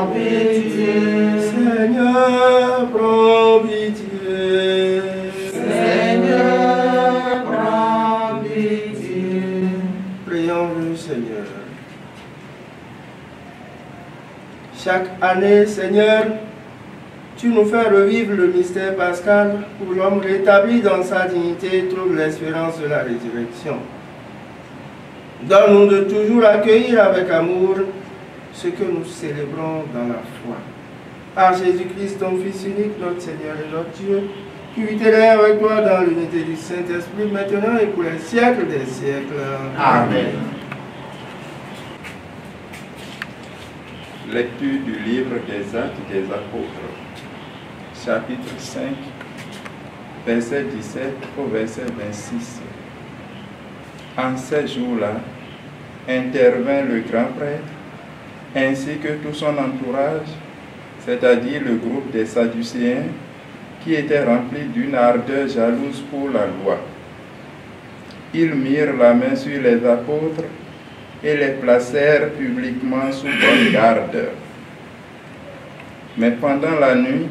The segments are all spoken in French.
prends pitié. Seigneur, prends pitié. Seigneur, prends pitié. Prions le Seigneur. Chaque année, Seigneur, tu nous fais revivre le mystère pascal où l'homme rétabli dans sa dignité trouve l'espérance de la résurrection. Donne-nous de toujours accueillir avec amour ce que nous célébrons dans la foi. Par Jésus-Christ, ton Fils unique, notre Seigneur et notre Dieu, qui vit et règne avec toi dans l'unité du Saint-Esprit, maintenant et pour les siècles des siècles. Amen. Lecture du livre des Actes des Apôtres, chapitre 5, verset 17 au verset 26. En ces jours-là, intervint le grand prêtre, ainsi que tout son entourage, c'est-à-dire le groupe des Sadducéens, qui étaient remplis d'une ardeur jalouse pour la loi. Ils mirent la main sur les apôtres et les placèrent publiquement sous bonne garde. Mais pendant la nuit,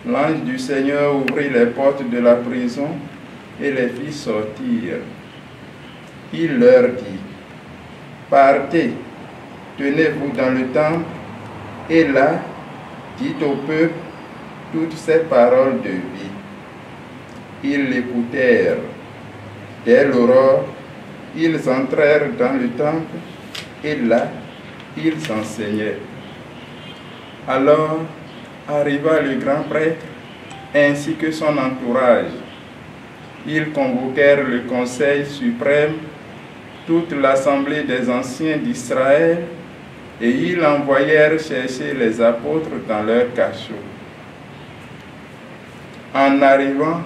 l'ange du Seigneur ouvrit les portes de la prison et les fit sortir. Il leur dit: partez, tenez-vous dans le temple, et là, dites au peuple toutes ces paroles de vie. Ils l'écoutèrent. Dès l'aurore, ils entrèrent dans le temple, et là, ils enseignaient. Alors arriva le grand prêtre, ainsi que son entourage. Ils convoquèrent le conseil suprême, toute l'assemblée des anciens d'Israël, et ils envoyèrent chercher les apôtres dans leur cachot. En arrivant,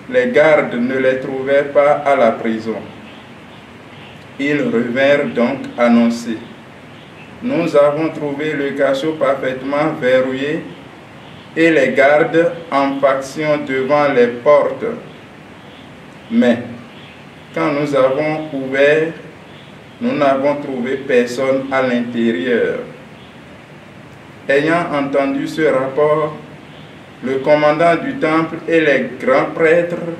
les gardes ne les trouvèrent pas à la prison. Ils revinrent donc annoncer: nous avons trouvé le cachot parfaitement verrouillé et les gardes en faction devant les portes. Mais quand nous avons ouvert, nous n'avons trouvé personne à l'intérieur. Ayant entendu ce rapport, le commandant du temple et les grands prêtres,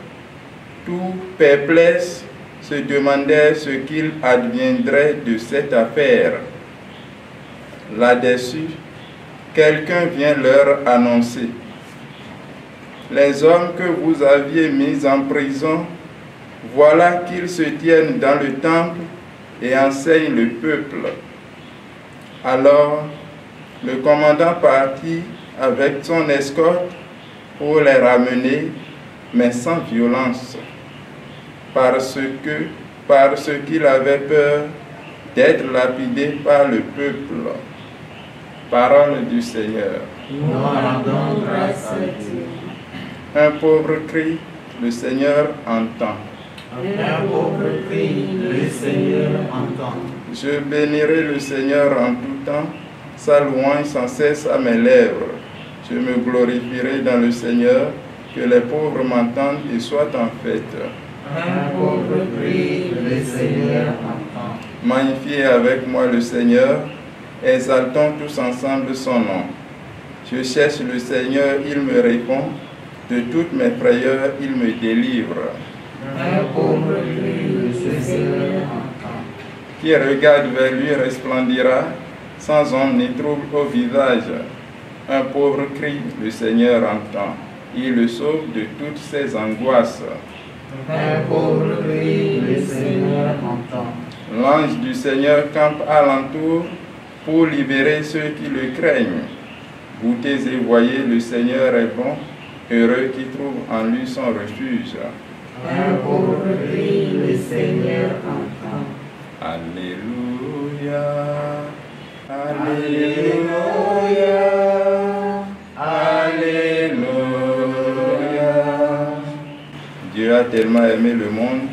tout perplexes, se demandaient ce qu'il adviendrait de cette affaire. Là-dessus, quelqu'un vient leur annoncer: les hommes que vous aviez mis en prison, voilà qu'ils se tiennent dans le temple et enseignent le peuple. Alors, le commandant partit avec son escorte pour les ramener, mais sans violence, parce qu'il avait peur d'être lapidé par le peuple. Parole du Seigneur. Nous rendons grâce à Dieu. Un pauvre cri, le Seigneur entend. Un pauvre cri, le Seigneur entend. Je bénirai le Seigneur en tout temps, sa louange sans cesse à mes lèvres. Je me glorifierai dans le Seigneur, que les pauvres m'entendent et soient en fête. Un pauvre cri, le Seigneur entend. Magnifiez avec moi le Seigneur, exaltons tous ensemble son nom. Je cherche le Seigneur, il me répond, de toutes mes frayeurs, il me délivre. Un pauvre cri, le Seigneur entend. Qui regarde vers lui resplendira, sans ombre ni trouble au visage. Un pauvre cri, le Seigneur entend. Il le sauve de toutes ses angoisses. Un pauvre cri, le Seigneur entend. L'ange du Seigneur campe alentour pour libérer ceux qui le craignent. Goûtez et voyez, le Seigneur est bon, heureux qui trouve en lui son refuge. Un pauvre cri, le Seigneur entend. Alléluia, Alléluia, Alléluia. Dieu a tellement aimé le monde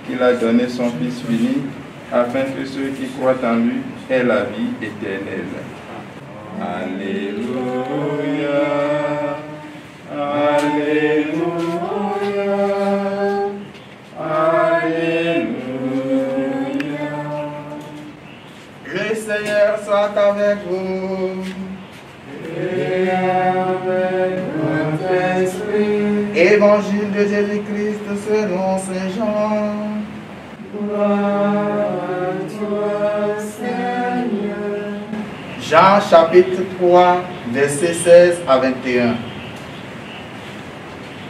qu'il a donné son Fils unique, afin que ceux qui croient en lui aient la vie éternelle. Alléluia, Alléluia, Alléluia. Le Seigneur soit avec vous. et avec votre esprit. Évangile de Jésus-Christ selon Saint Jean. Gloire à toi, Seigneur. Jean chapitre 3, versets 16 à 21.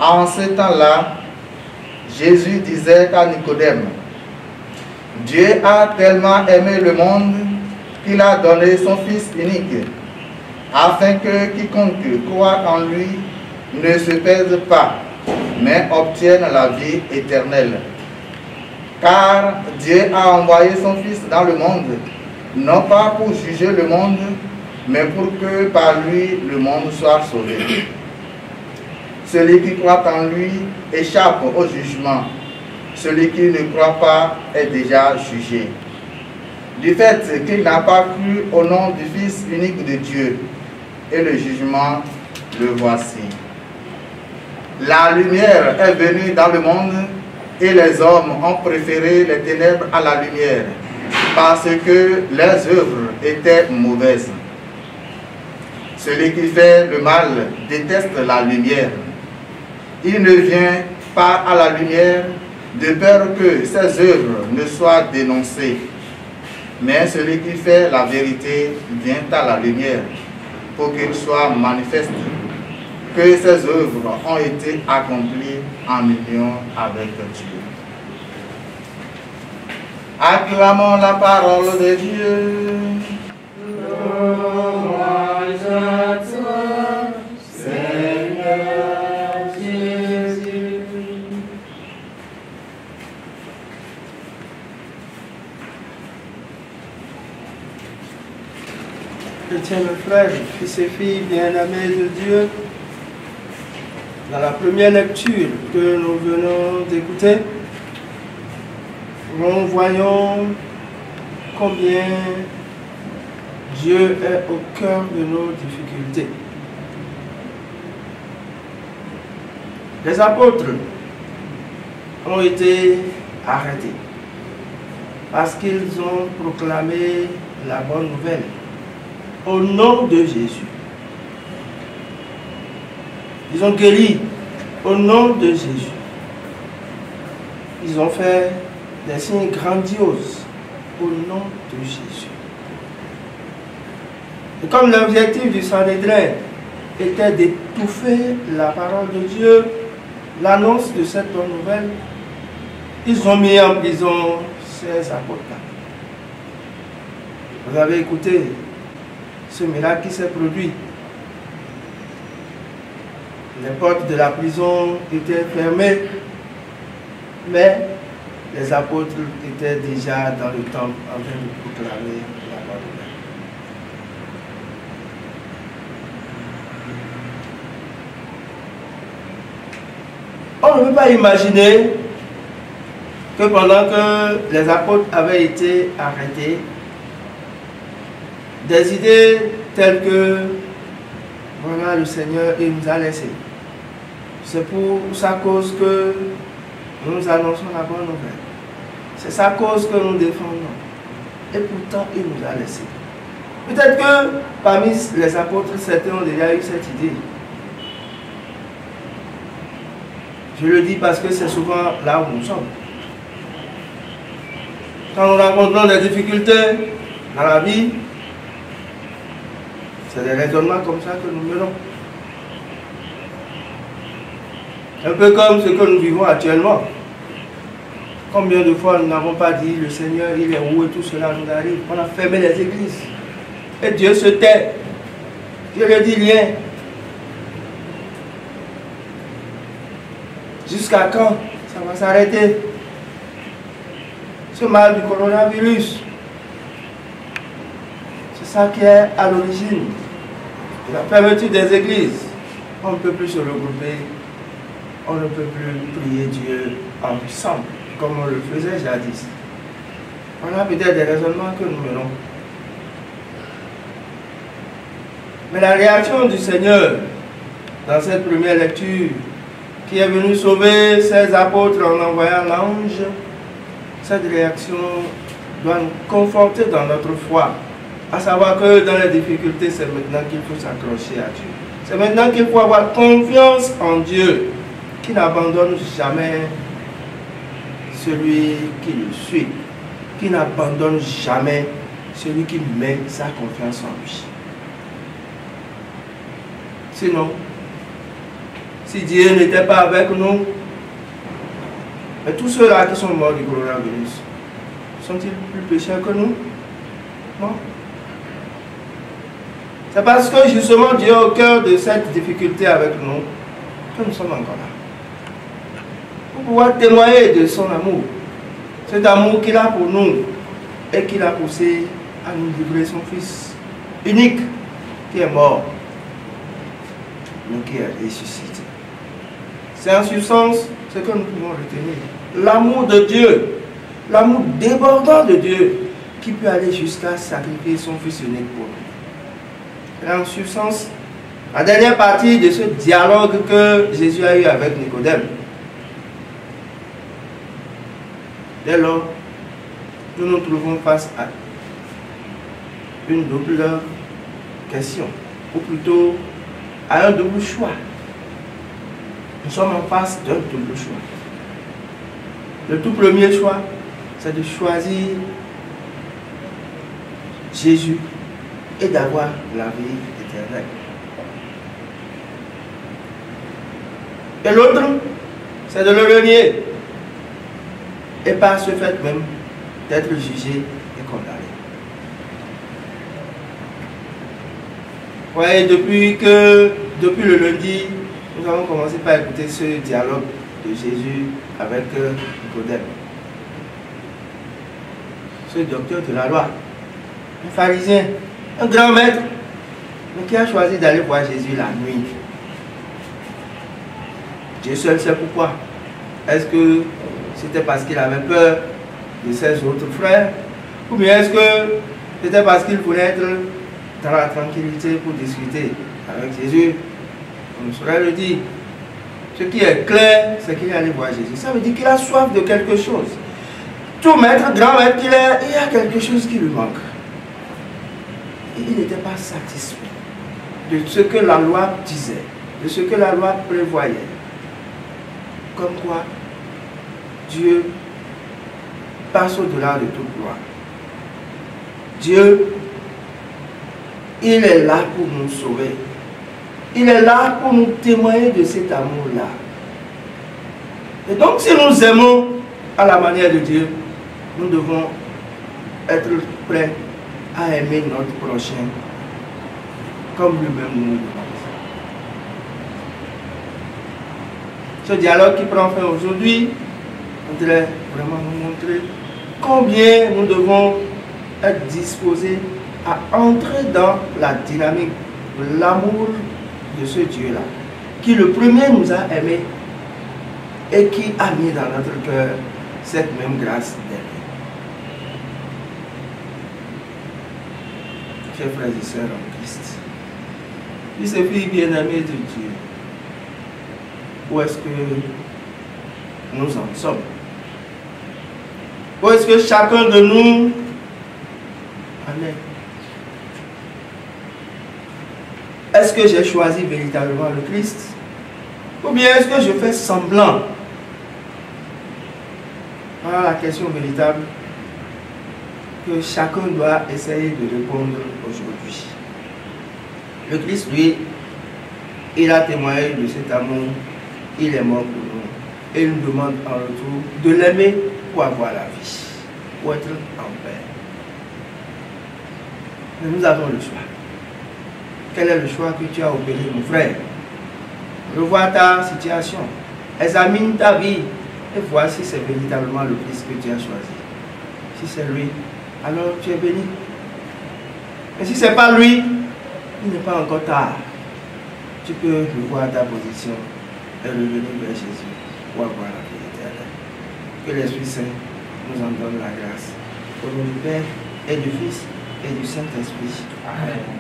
En ce temps-là, Jésus disait à Nicodème, « Dieu a tellement aimé le monde qu'il a donné son Fils unique, afin que quiconque croit en lui ne se perde pas, mais obtienne la vie éternelle. Car Dieu a envoyé son Fils dans le monde, non pas pour juger le monde, mais pour que par lui le monde soit sauvé. Celui qui croit en lui échappe au jugement. Celui qui ne croit pas est déjà jugé. Du fait qu'il n'a pas cru au nom du Fils unique de Dieu, et le jugement, le voici. La lumière est venue dans le monde, et les hommes ont préféré les ténèbres à la lumière, parce que leurs œuvres étaient mauvaises. Celui qui fait le mal déteste la lumière. Il ne vient pas à la lumière de peur que ses œuvres ne soient dénoncées. Mais celui qui fait la vérité vient à la lumière pour qu'il soit manifeste que ses œuvres ont été accomplies en union avec Dieu. Acclamons la parole de Dieu. Gloire à toi, Seigneur Jésus. Chrétiens, mes frères, fils et filles bien-aimés de Dieu, dans la première lecture que nous venons d'écouter, nous voyons combien Dieu est au cœur de nos difficultés. Les apôtres ont été arrêtés parce qu'ils ont proclamé la bonne nouvelle au nom de Jésus. Ils ont guéri au nom de Jésus. Ils ont fait des signes grandioses au nom de Jésus. Et comme l'objectif du Sanhédrin était d'étouffer la parole de Dieu, l'annonce de cette bonne nouvelle, ils ont mis en prison ces apôtres. Vous avez écouté ce miracle qui s'est produit. Les portes de la prison étaient fermées, mais les apôtres étaient déjà dans le temple en train de proclamer la bonne nouvelle. On ne peut pas imaginer que pendant que les apôtres avaient été arrêtés, des idées telles que voilà, le Seigneur il nous a laissés. C'est pour sa cause que nous annonçons la bonne nouvelle. C'est sa cause que nous défendons. Et pourtant, il nous a laissés. Peut-être que parmi les apôtres, certains ont déjà eu cette idée. Je le dis parce que c'est souvent là où nous sommes. Quand nous rencontrons des difficultés dans la vie, c'est des raisonnements comme ça que nous menons. Un peu comme ce que nous vivons actuellement. Combien de fois nous n'avons pas dit le Seigneur, il est où et tout cela nous arrive. On a fermé les églises. Et Dieu se tait. Dieu ne dit rien. Jusqu'à quand ça va s'arrêter? Ce mal du coronavirus. C'est ça qui est à l'origine de la fermeture des églises. On ne peut plus se regrouper. On ne peut plus prier Dieu ensemble, comme on le faisait jadis. On a peut-être des raisonnements que nous menons. Mais la réaction du Seigneur, dans cette première lecture, qui est venu sauver ses apôtres en envoyant l'ange, cette réaction doit nous conforter dans notre foi. À savoir que dans les difficultés, c'est maintenant qu'il faut s'accrocher à Dieu. C'est maintenant qu'il faut avoir confiance en Dieu, qui n'abandonne jamais celui qui le suit, qui n'abandonne jamais celui qui met sa confiance en lui. Sinon, si Dieu n'était pas avec nous, mais tous ceux-là qui sont morts du coronavirus, sont-ils plus pécheurs que nous? Non. C'est parce que justement Dieu est au cœur de cette difficulté avec nous que nous sommes encore là. Pour pouvoir témoigner de son amour. Cet amour qu'il a pour nous et qu'il a poussé à nous livrer son Fils unique qui est mort, mais qui est ressuscité. C'est en substance ce que nous pouvons retenir. L'amour de Dieu, l'amour débordant de Dieu qui peut aller jusqu'à sacrifier son Fils unique pour nous. Et en substance, la dernière partie de ce dialogue que Jésus a eu avec Nicodème. Dès lors, nous nous trouvons face à une double question, ou plutôt à un double choix. Nous sommes en face d'un double choix. Le tout premier choix, c'est de choisir Jésus et d'avoir la vie éternelle. Et l'autre, c'est de le renier et par ce fait même d'être jugé et condamné. Ouais, depuis le lundi, nous avons commencé par écouter ce dialogue de Jésus avec Nicodème. Ce docteur de la loi, un pharisien, un grand maître, mais qui a choisi d'aller voir Jésus la nuit. Dieu seul sait pourquoi. Est-ce que c'était parce qu'il avait peur de ses autres frères? Ou bien est-ce que c'était parce qu'il voulait être dans la tranquillité pour discuter avec Jésus? On saurait le dire. Ce qui est clair, c'est qu'il est allé voir Jésus. Ça veut dire qu'il a soif de quelque chose. Tout maître, grand maître qu'il est, il y a quelque chose qui lui manque. Et il n'était pas satisfait de ce que la loi disait, de ce que la loi prévoyait. Comme quoi, Dieu passe au-delà de toute loi. Dieu, il est là pour nous sauver. Il est là pour nous témoigner de cet amour-là. Et donc, si nous aimons à la manière de Dieu, nous devons être prêts à aimer notre prochain comme lui-même nous demande. Ce dialogue qui prend fin aujourd'hui voudrait vraiment nous montrer combien nous devons être disposés à entrer dans la dynamique de l'amour de ce Dieu-là, qui le premier nous a aimés et qui a mis dans notre cœur cette même grâce d'aimer. Chers frères et sœurs en Christ, fils et filles bien-aimés de Dieu, où est-ce que nous en sommes? Où est-ce que chacun de nous en est? Est-ce que j'ai choisi véritablement le Christ? Ou bien est-ce que je fais semblant? Voilà la question véritable que chacun doit essayer de répondre aujourd'hui. Le Christ, lui, il a témoigné de cet amour, il est mort pour nous. Et il nous demande en retour de l'aimer pour avoir la vie, pour être en paix. Mais nous avons le choix. Quel est le choix que tu as opéré, mon frère? Revois ta situation, examine ta vie et vois si c'est véritablement le Christ que tu as choisi. Si c'est lui, alors tu es béni. Et si ce n'est pas lui, il n'est pas encore tard. Tu peux revoir ta position et revenir vers Jésus pour avoir la vie éternelle. Que l'Esprit Saint nous en donne la grâce. Au nom du Père et du Fils et du Saint-Esprit. Amen.